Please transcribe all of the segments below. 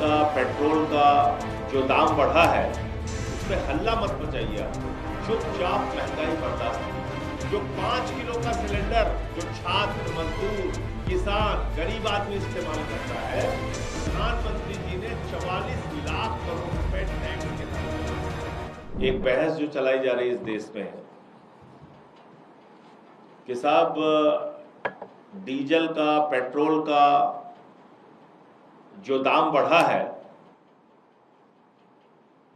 का पेट्रोल का जो दाम बढ़ा है उस पर हल्ला मत मचाइए आप, चुपचाप महंगाई बर्दाश्त कीजिए। जो 5 किलो का सिलेंडर जो छात्र, मजदूर, किसान, गरीब आदमी इस्तेमाल करता है, प्रधानमंत्री जी ने 44 लाख करोड़ रुपए टैक्स के नाम। एक बहस जो चलाई जा रही है इस देश में कि साहब डीजल का, पेट्रोल का जो दाम बढ़ा है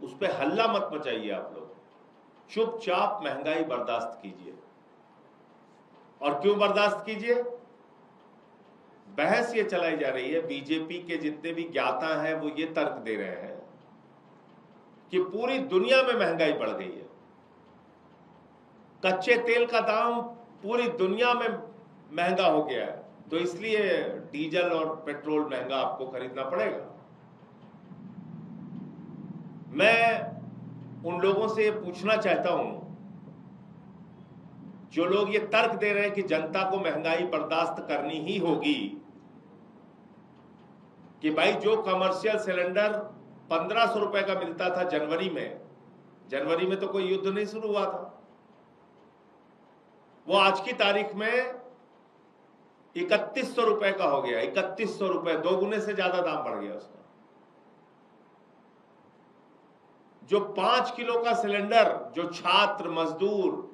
उस पे हल्ला मत मचाइए आप लोग, चुपचाप महंगाई बर्दाश्त कीजिए। और क्यों बर्दाश्त कीजिए? बहस ये चलाई जा रही है, बीजेपी के जितने भी ज्ञाता हैं वो ये तर्क दे रहे हैं कि पूरी दुनिया में महंगाई बढ़ गई है, कच्चे तेल का दाम पूरी दुनिया में महंगा हो गया है, तो इसलिए डीजल और पेट्रोल महंगा आपको खरीदना पड़ेगा। मैं उन लोगों से पूछना चाहता हूं जो लोग ये तर्क दे रहे हैं कि जनता को महंगाई बर्दाश्त करनी ही होगी, कि भाई जो कमर्शियल सिलेंडर 1500 रुपए का मिलता था जनवरी में तो कोई युद्ध नहीं शुरू हुआ था, वो आज की तारीख में 3100 रुपए का हो गया। 3100 रुपए, 2 गुने से ज्यादा दाम बढ़ गया उसका। जो 5 किलो का सिलेंडर जो छात्र, मजदूर,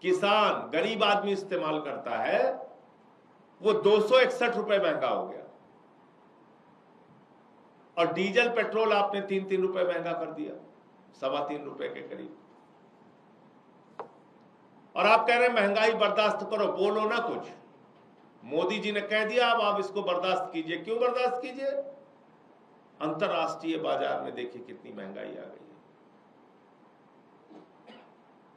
किसान, गरीब आदमी इस्तेमाल करता है, वो 261 रुपए महंगा हो गया। और डीजल पेट्रोल आपने 3-3 रुपए महंगा कर दिया, 3.25 रुपए के करीब। और आप कह रहे हैं महंगाई बर्दाश्त करो, बोलो ना कुछ। मोदी जी ने कह दिया अब आप इसको बर्दाश्त कीजिए। क्यों बर्दाश्त कीजिए? अंतरराष्ट्रीय बाजार में देखिए कितनी महंगाई आ गई है।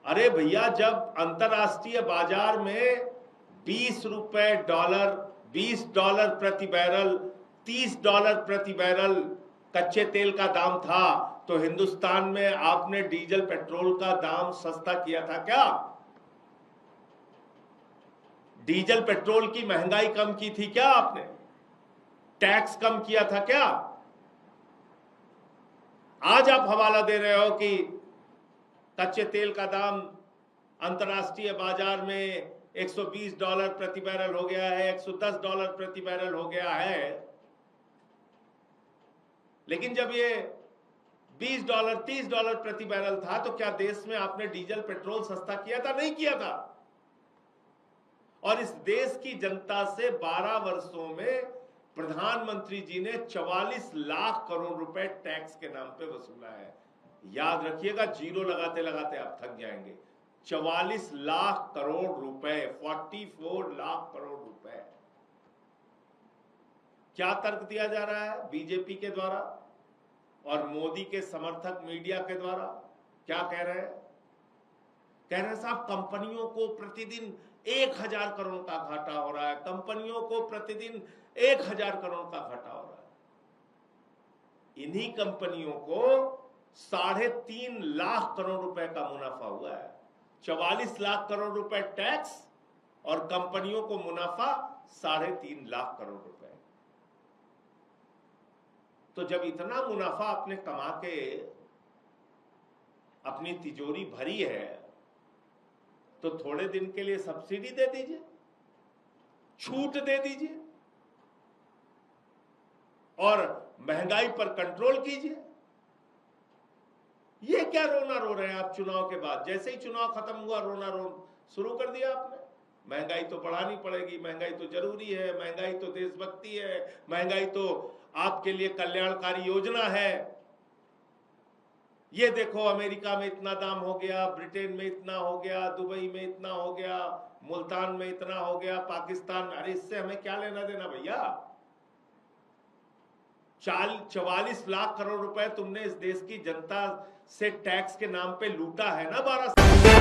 अरे भैया, जब अंतरराष्ट्रीय बाजार में 20 रुपए डॉलर, $20 प्रति बैरल, $30 प्रति बैरल कच्चे तेल का दाम था, तो हिंदुस्तान में आपने डीजल पेट्रोल का दाम सस्ता किया था क्या? डीजल पेट्रोल की महंगाई कम की थी क्या आपने? टैक्स कम किया था क्या? आज आप हवाला दे रहे हो कि कच्चे तेल का दाम अंतरराष्ट्रीय बाजार में $120 प्रति बैरल हो गया है, $110 प्रति बैरल हो गया है। लेकिन जब ये $20, $30 प्रति बैरल था, तो क्या देश में आपने डीजल पेट्रोल सस्ता किया था? नहीं किया था। और इस देश की जनता से 12 वर्षों में प्रधानमंत्री जी ने 44 लाख करोड़ रुपए टैक्स के नाम पे वसूला है। याद रखिएगा, जीरो लगाते लगाते आप थक जाएंगे। 44 लाख करोड़ रुपए, 44 लाख करोड़ रुपए। क्या तर्क दिया जा रहा है बीजेपी के द्वारा और मोदी के समर्थक मीडिया के द्वारा? क्या कह रहे हैं? कह रहे हैं साहब कंपनियों को प्रतिदिन 1000 करोड़ का घाटा हो रहा है, कंपनियों को प्रतिदिन 1000 करोड़ का घाटा हो रहा है। इन्हीं कंपनियों को 3.5 लाख करोड़ रुपए का मुनाफा हुआ है। 44 लाख करोड़ रुपए टैक्स और कंपनियों को मुनाफा 3.5 लाख करोड़ रुपए। तो जब इतना मुनाफा आपने कमा के अपनी तिजोरी भरी है, तो थोड़े दिन के लिए सब्सिडी दे दीजिए, छूट दे दीजिए और महंगाई पर कंट्रोल कीजिए। ये क्या रोना रो रहे हैं आप चुनाव के बाद? जैसे ही चुनाव खत्म हुआ रोना शुरू कर दिया आपने। महंगाई तो बढ़ानी पड़ेगी, महंगाई तो जरूरी है, महंगाई तो देशभक्ति है, महंगाई तो आपके लिए कल्याणकारी योजना है। ये देखो, अमेरिका में इतना दाम हो गया, ब्रिटेन में इतना हो गया, दुबई में इतना हो गया, मुल्तान में इतना हो गया, पाकिस्तान में। अरे इससे हमें क्या लेना देना भैया? 44 लाख करोड़ रुपए तुमने इस देश की जनता से टैक्स के नाम पे लूटा है ना 12 साल।